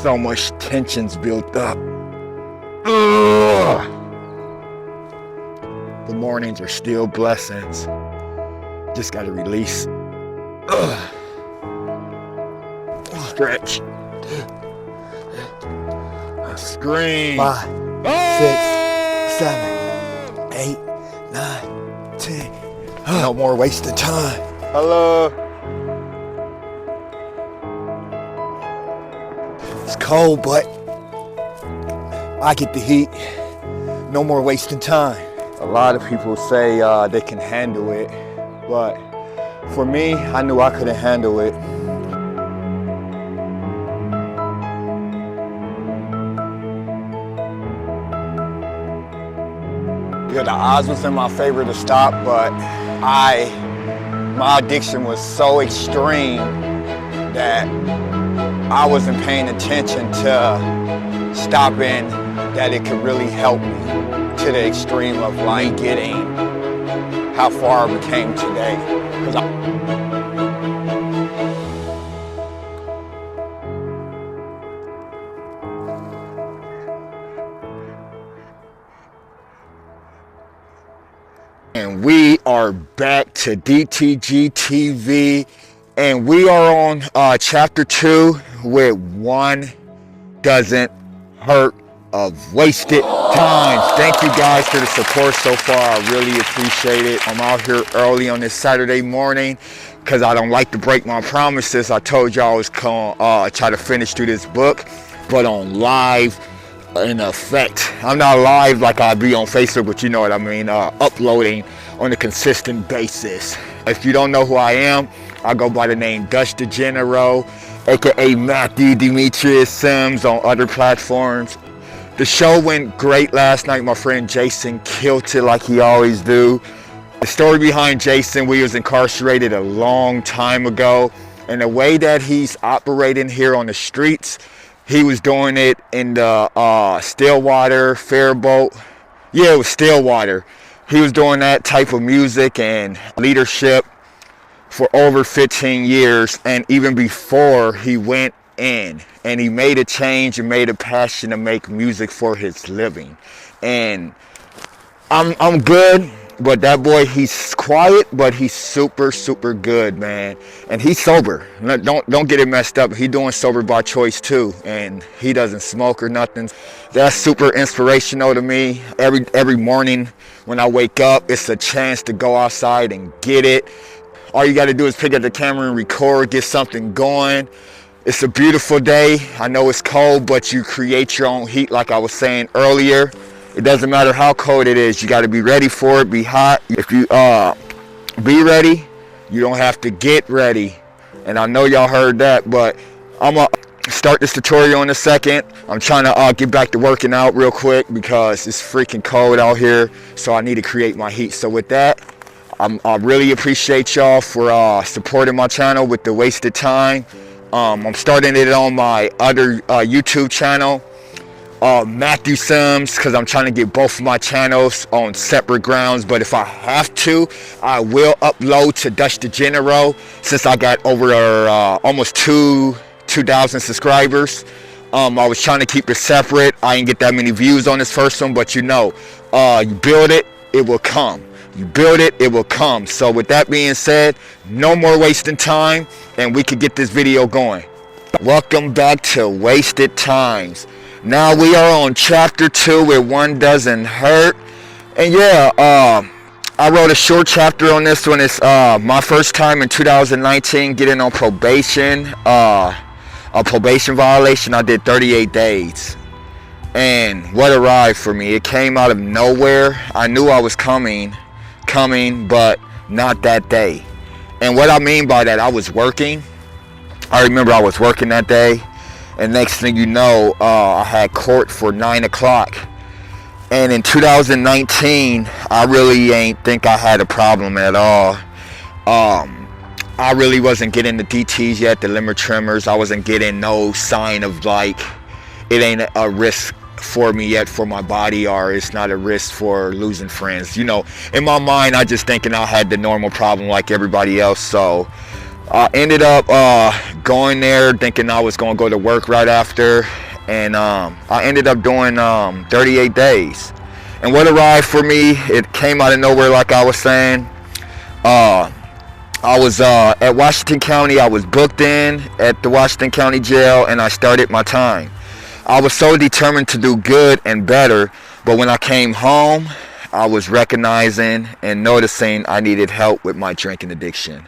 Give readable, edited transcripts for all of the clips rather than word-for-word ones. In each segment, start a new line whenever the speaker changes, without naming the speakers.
So much tension's built up. Ugh. The mornings are still blessings. Just gotta release. Ugh. Stretch. Scream.
5, 6, 7, 8, 9, 10. No more wasting time.
Hello.
It's cold, but I get the heat. No more wasting time.
A lot of people say they can handle it, but for me, I knew I couldn't handle it. Yeah, the odds was in my favor to stop, but my addiction was so extreme that I wasn't paying attention to stopping that it could really help me to the extreme of like getting how far I became today. And we are back to DTG TV, and we are on chapter 2 with One Doesn't Hurt of Wasted Times. Thank you guys for the support so far. I really appreciate it. I'm out here early on this Saturday morning because I don't like to break my promises. I told y'all I was going to try to finish through this book, but on live in effect. I'm not live like I'd be on Facebook, but you know what I mean, uploading on a consistent basis. If you don't know who I am, I go by the name Dutch DeGenero, aka Matthew Demetrius Sims on other platforms. The show went great last night. My friend Jason killed it like he always do. The story behind Jason, we was incarcerated a long time ago, and the way that he's operating here on the streets, he was doing it in the Stillwater, Faribault. Yeah, it was Stillwater. He was doing that type of music and leadership for over 15 years. And even before he went in, and he made a change and made a passion to make music for his living. And I'm good. But that boy, he's quiet, but he's super, super good, man. And he's sober. Don't get it messed up. He's doing sober by choice too, and he doesn't smoke or nothing. That's super inspirational to me. Every morning when I wake up, it's a chance to go outside and get it. All you got to do is pick up the camera and record, get something going. It's a beautiful day. I know it's cold, but you create your own heat, like I was saying earlier. It doesn't matter how cold it is. You got to be ready for it. Be hot. If you be ready, you don't have to get ready. And I know y'all heard that, but I'm gonna start this tutorial in a second. I'm trying to get back to working out real quick because it's freaking cold out here. So I need to create my heat. So with that, I really appreciate y'all for supporting my channel with the Wasted Time. I'm starting it on my other YouTube channel. Matthew Sims, because I'm trying to get both of my channels on separate grounds, but if I have to, I will upload to Dutch DeGenero since I got over almost 2,000 subscribers. I was trying to keep it separate. I didn't get that many views on this first one, but you know, you build it, it will come. You build it, it will come. So with that being said, no more wasting time, and we can get this video going. Welcome back to Wasted Times. Now we are on chapter 2 where One Doesn't Hurt. And yeah, I wrote a short chapter on this one. It's my first time in 2019 getting on probation. A probation violation. I did 38 days. And what a ride for me. It came out of nowhere. I knew I was coming, but not that day. And what I mean by that, I was working. I remember I was working that day. And next thing you know, I had court for 9 o'clock. And in 2019, I really ain't think I had a problem at all. I really wasn't getting the DTs yet, the limb tremors. I wasn't getting no sign of like, it ain't a risk for me yet for my body, or it's not a risk for losing friends. You know, in my mind, I just thinking I had the normal problem like everybody else. So I ended up going there thinking I was going to go to work right after, and I ended up doing 38 days. And what arrived for me, it came out of nowhere, like I was saying. Uh, I was at Washington County. I was booked in at the Washington County Jail, and I started my time. I was so determined to do good and better, but when I came home, I was recognizing and noticing I needed help with my drinking addiction.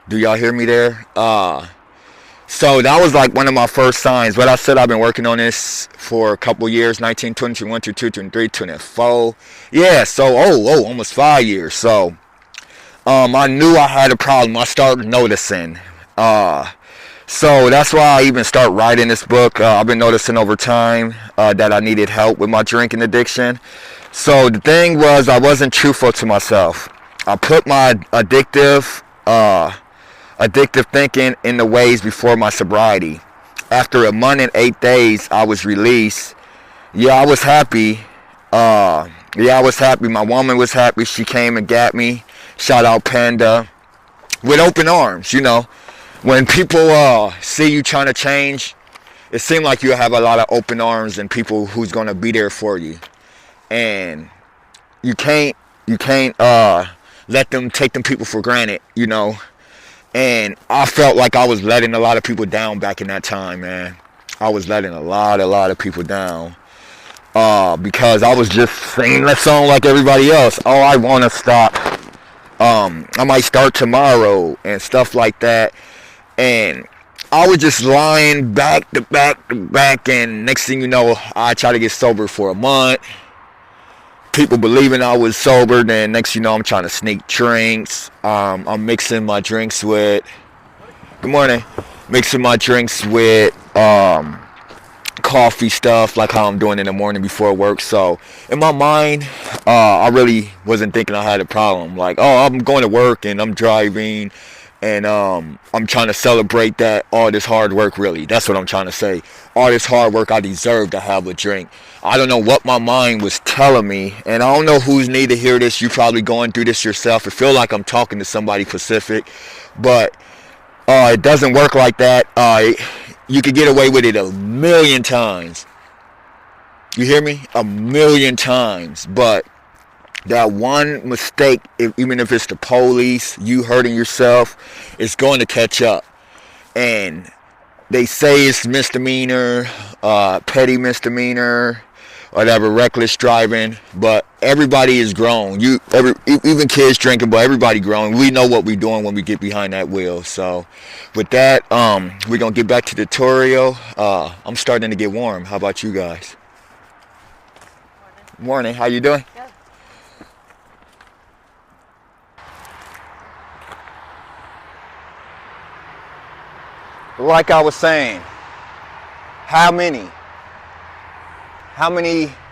Do y'all hear me there? So that was like one of my first signs. What I said, I've been working on this for a couple years, 19, 20, 21, 22, 23, 24. Yeah, so, almost 5 years. So, I knew I had a problem. I started noticing. So that's why I even start writing this book. I've been noticing over time that I needed help with my drinking addiction. So the thing was, I wasn't truthful to myself. I put my addictive thinking in the ways before my sobriety. After a month and 8 days, I was released. Yeah, I was happy. I was happy. My woman was happy. She came and got me. Shout out Panda. With open arms, you know. When people see you trying to change, it seems like you have a lot of open arms and people who's going to be there for you. And you can't let them take them people for granted, you know. And I felt like I was letting a lot of people down back in that time, man. I was letting a lot of people down. Because I was just singing that song like everybody else. Oh, I want to stop. I might start tomorrow and stuff like that. And I was just lying back to back to back. And next thing you know, I tried to get sober for a month. People believing I was sober. Then next you know, I'm trying to sneak drinks. I'm mixing my drinks with... Good morning. Mixing my drinks with coffee stuff, like how I'm doing in the morning before work. So in my mind, I really wasn't thinking I had a problem. Like, oh, I'm going to work and I'm driving and I'm trying to celebrate that all this hard work. Really, that's what I'm trying to say. All this hard work, I deserve to have a drink. I don't know what my mind was telling me, and I don't know who's need to hear this. You probably going through this yourself. I feel like I'm talking to somebody specific, but it doesn't work like that. You could get away with it a million times. You hear me? A million times. But that one mistake, even if it's the police, you hurting yourself, it's going to catch up. And they say it's misdemeanor, petty misdemeanor, whatever, reckless driving. But everybody is grown. Even kids drinking, but everybody grown. We know what we're doing when we get behind that wheel. So with that, we're going to get back to the tutorial. I'm starting to get warm. How about you guys? Morning. How you doing?
Good.
Like I was saying, how many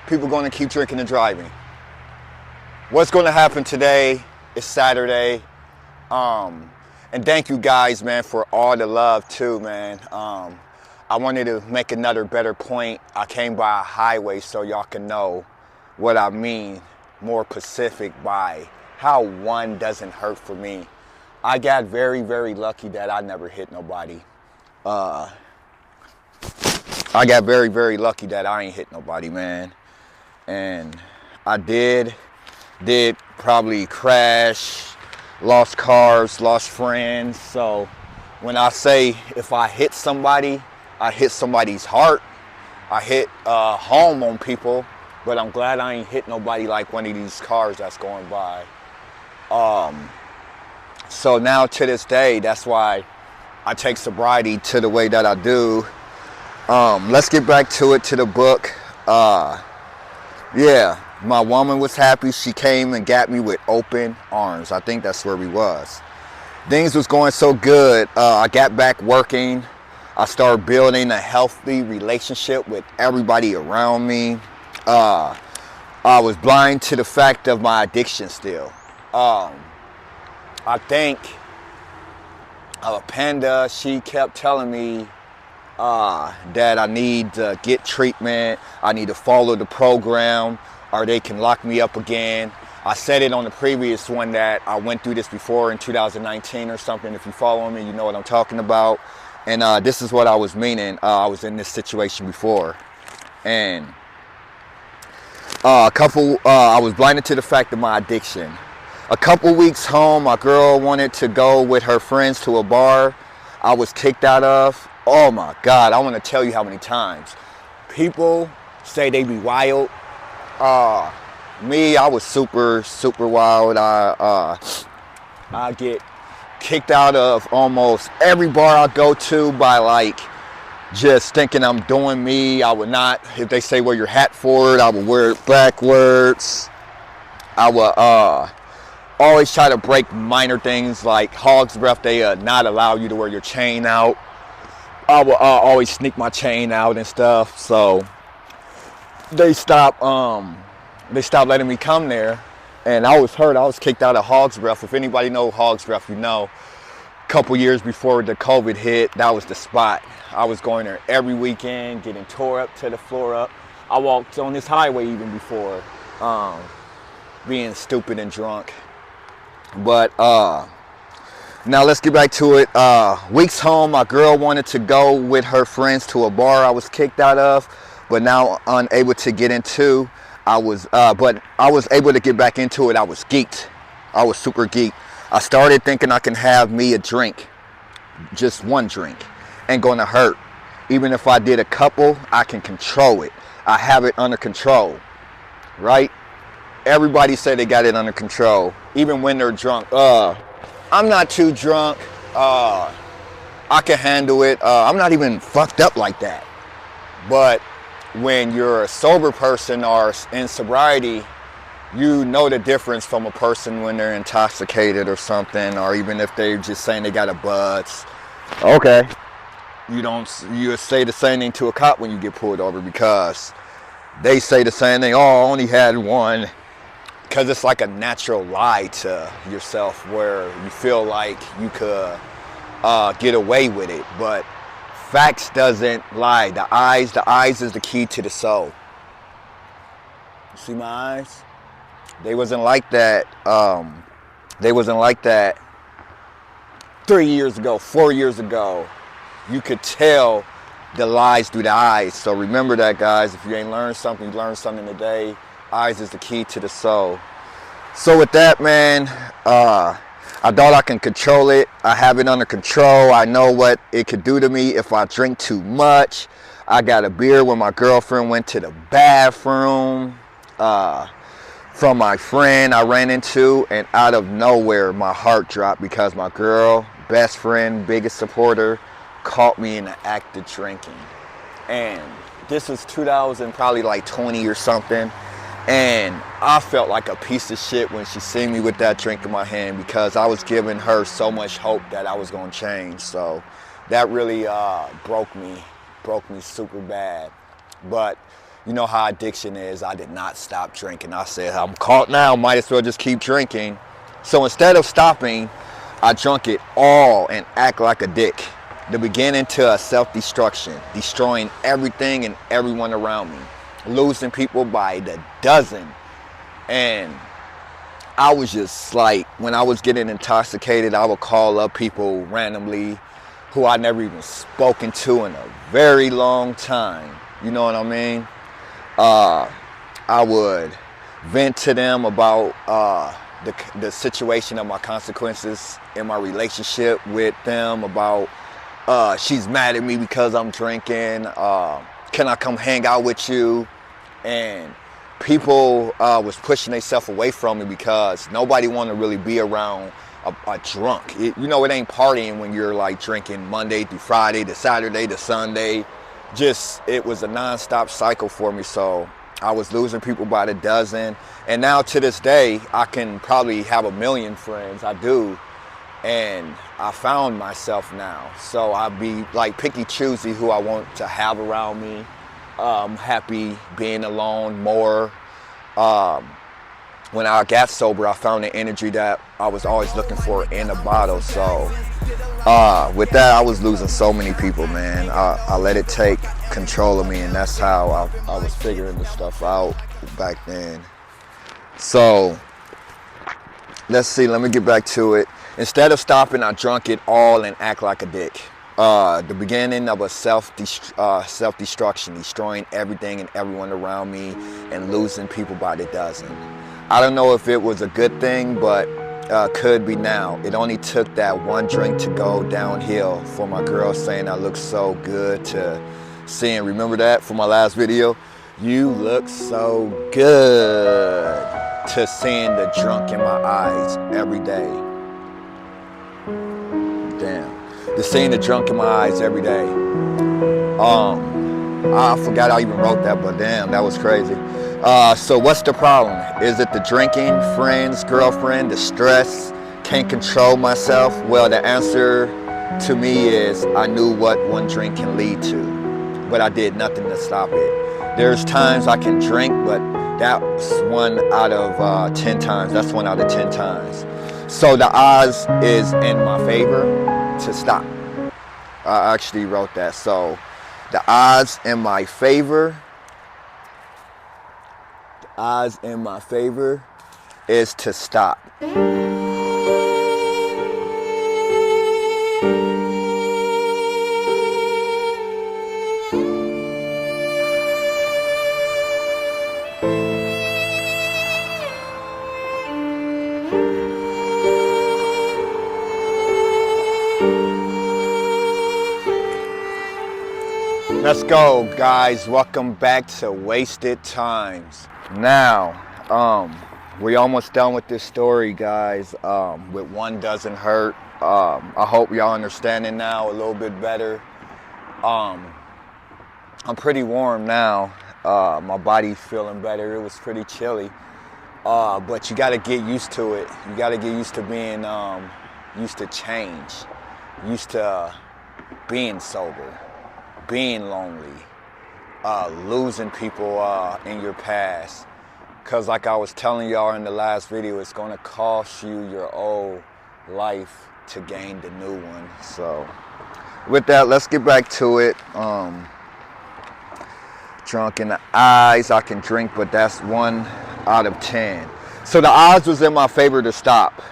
people going to keep drinking and driving? What's going to happen today is Saturday. And thank you guys, man, for all the love too, man. I wanted to make another better point. I came by a highway so y'all can know what I mean more specific by how one doesn't hurt for me. I got very, very lucky that I never hit nobody. I got very, very lucky that I ain't hit nobody, man. And I did probably crash, lost cars, lost friends. So when I say if I hit somebody, I hit somebody's heart. I hit home on people, but I'm glad I ain't hit nobody like one of these cars that's going by. So now to this day, that's why I take sobriety to the way that I do. Let's get back to it, to the book. Yeah, my woman was happy. She came and got me with open arms. I think that's where we was. Things was going so good. I got back working. I started building a healthy relationship with everybody around me. I was blind to the fact of my addiction still. I think Panda, she kept telling me that I need to get treatment, I need to follow the program, or they can lock me up again. I said it on the previous one that I went through this before in 2019 or something. If you follow me, you know what I'm talking about. And this is what I was meaning. I was in this situation before. And I was blinded to the fact of my addiction. A couple weeks home, my girl wanted to go with her friends to a bar I was kicked out of. Oh my God, I want to tell you how many times. People say they be wild. Me, I was super wild. I get kicked out of almost every bar I go to by like just thinking I'm doing me. I would not, if they say wear your hat forward, I would wear it backwards. I would always try to break minor things like Hog's Breath. They not allow you to wear your chain out. I would always sneak my chain out and stuff. So they stopped letting me come there. And I was hurt. I was kicked out of Hog's Breath. If anybody know Hog's Breath, you know. A couple years before the COVID hit, that was the spot. I was going there every weekend, getting tore up to the floor up. I walked on this highway even before, being stupid and drunk. But now let's get back to it. Weeks home, my girl wanted to go with her friends to a bar I was kicked out of, but now unable to get into. But I was able to get back into it. I was geeked. I was super geeked. I started thinking I can have me a drink, just one drink, ain't gonna hurt. Even if I did a couple, I can control it. I have it under control, right? Everybody say they got it under control, even when they're drunk. I'm not too drunk. I can handle it. I'm not even fucked up like that. But when you're a sober person or in sobriety, you know the difference from a person when they're intoxicated or something, or even if they're just saying they got a buzz. Okay. You say the same thing to a cop when you get pulled over because they say the same thing. Oh, I only had one. Because it's like a natural lie to yourself where you feel like you could get away with it. But facts doesn't lie. The eyes is the key to the soul. You see my eyes? They wasn't like that. They wasn't like that 3 years ago, 4 years ago. You could tell the lies through the eyes. So remember that, guys. If you ain't learned something, you learned something today. Eyes is the key to the soul. So with that, man, I thought I can control it. I have it under control. I know what it could do to me if I drink too much. I got a beer when my girlfriend went to the bathroom from my friend I ran into, and out of nowhere, my heart dropped because my girl, best friend, biggest supporter, caught me in the act of drinking. And this was 2000, probably like 20 or something. And I felt like a piece of shit when she seen me with that drink in my hand because I was giving her so much hope that I was going to change. So that really broke me super bad. But you know how addiction is. I did not stop drinking. I said, I'm caught now, might as well just keep drinking. So instead of stopping, I drank it all and act like a dick. The beginning to a self-destruction, destroying everything and everyone around me. Losing people by the dozen. And I was just like, when I was getting intoxicated, I would call up people randomly who I never even spoken to in a very long time. You know what I mean? I would vent to them about the situation of my consequences in my relationship with them, about she's mad at me because I'm drinking. Can I come hang out with you? And people was pushing themselves away from me because nobody wanted to really be around a drunk. It ain't partying when you're like drinking Monday through Friday to Saturday to Sunday. It was a non-stop cycle for me. So I was losing people by the dozen. And now to this day, I can probably have 1 million friends. I do. And I found myself now. So I be like picky choosy who I want to have around me. I'm happy being alone more. When I got sober, I found the energy that I was always looking for in a bottle. So with that, I was losing so many people, man. I let it take control of me, and that's how I was figuring this stuff out back then. So let's see, let me get back to it. Instead of stopping, I drunk it all and act like a dick. The beginning of a self-destruction, destroying everything and everyone around me and losing people by the dozen. I don't know if it was a good thing, but could be now. It only took that one drink to go downhill for my girl saying I look so good to seeing, remember that from my last video? You look so good, to seeing the drunk in my eyes every day. Damn. To seeing the drunk in my eyes every day. I forgot I even wrote that, but damn, that was crazy. So what's the problem? Is it the drinking, friends, girlfriend, the stress, can't control myself? Well, the answer to me is I knew what one drink can lead to, but I did nothing to stop it. There's times I can drink, but that's 1 out of 10 times. That's 1 out of 10 times. So the odds is in my favor to stop. I actually wrote that. So the odds in my favor, is to stop. Let's go, guys. Welcome back to Wasted Times. Now, we're almost done with this story, guys. With One Doesn't Hurt. I hope y'all understand it now a little bit better. I'm pretty warm now. My body's feeling better. It was pretty chilly. But you gotta get used to it. You gotta get used to being, used to change. Used to being sober. Being lonely, losing people in your past. Because like I was telling y'all in the last video, it's going to cost you your old life to gain the new one. So with that, let's get back to it. Drunk in the eyes, I can drink, but that's 1 out of 10. So the odds was in my favor to stop.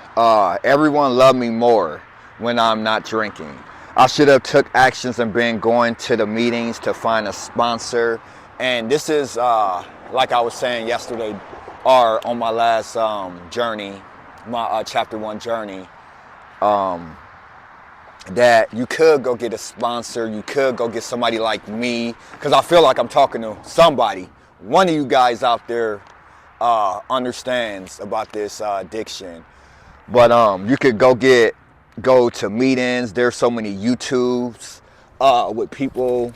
Everyone loved me more when I'm not drinking. I should have took actions and been going to the meetings to find a sponsor. And this is, like I was saying yesterday, or on my last journey, my chapter 1 journey, that you could go get a sponsor, you could go get somebody like me, because I feel like I'm talking to somebody. One of you guys out there understands about this addiction. But you could go to meetings. There's so many YouTubes with people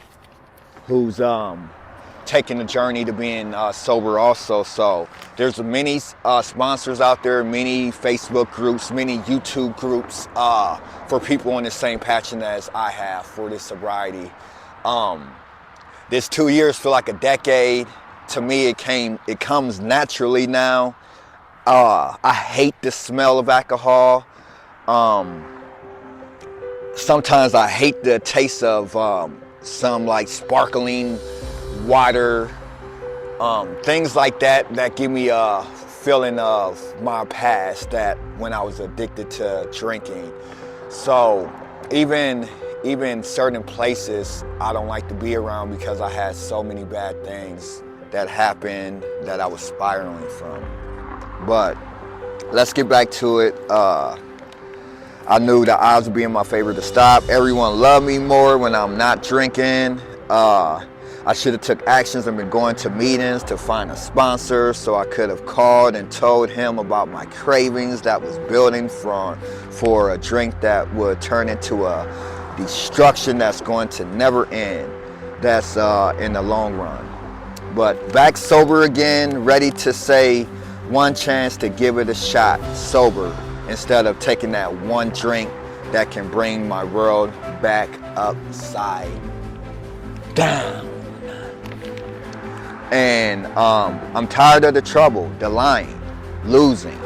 who's taking the journey to being sober also. So there's many sponsors out there, many Facebook groups, many YouTube groups for people in the same passion as I have for this sobriety. This 2 years feel like a decade. To me, it comes naturally now. I hate the smell of alcohol. Sometimes I hate the taste of some like sparkling water, things like that give me a feeling of my past, that when I was addicted to drinking. So even certain places I don't like to be around because I had so many bad things that happened that I was spiraling from. But let's get back to it. I knew the odds would be in my favor to stop. Everyone loved me more when I'm not drinking. I should have took actions and been going to meetings to find a sponsor, so I could have called and told him about my cravings that was building for a drink that would turn into a destruction that's going to never end. That's in the long run. But back sober again, ready to say one chance to give it a shot, sober, instead of taking that one drink that can bring my world back upside down. And I'm tired of the trouble, the lying, losing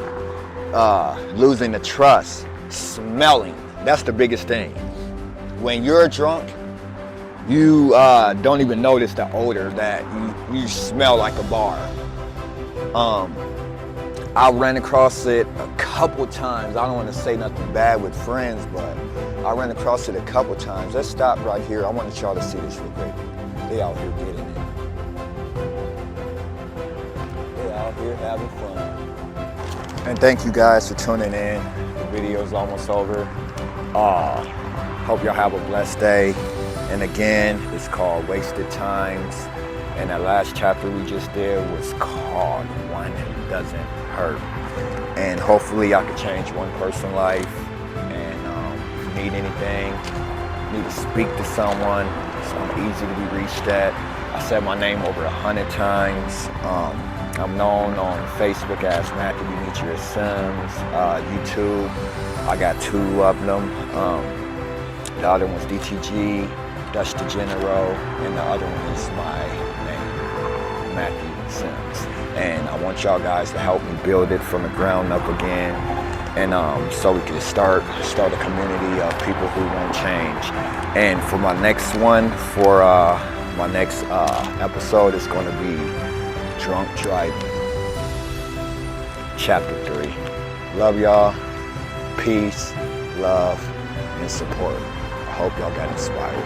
the trust, smelling. That's the biggest thing. When you're drunk, you don't even notice the odor that you smell like a bar.
I ran across it a couple times. I don't want to say nothing bad with friends, but I ran across it a couple times. Let's stop right here. I wanted y'all to see this real quick. They out here getting it. They out here having fun. And thank you guys for tuning in. The video's almost over. Hope y'all have a blessed day. And again, it's called Wasted Times. And that last chapter we just did was called One Doesn't Hurt. And hopefully I can change one person's life. And if you need anything, need to speak to someone, so I'm easy to be reached at. I said my name over 100 times. I'm known on Facebook as Matthew Demetrius Sims. YouTube, I got 2 of them. The other one's DTG, Dutch DeGenero, and the other one is my name, Matthew Sims. And I want y'all guys to help me build it from the ground up again. And so we can start a community of people who want change. And for my next one, for my next episode is going to be Drunk Driving, Chapter 3. Love y'all. Peace, love, and support. I hope y'all got inspired.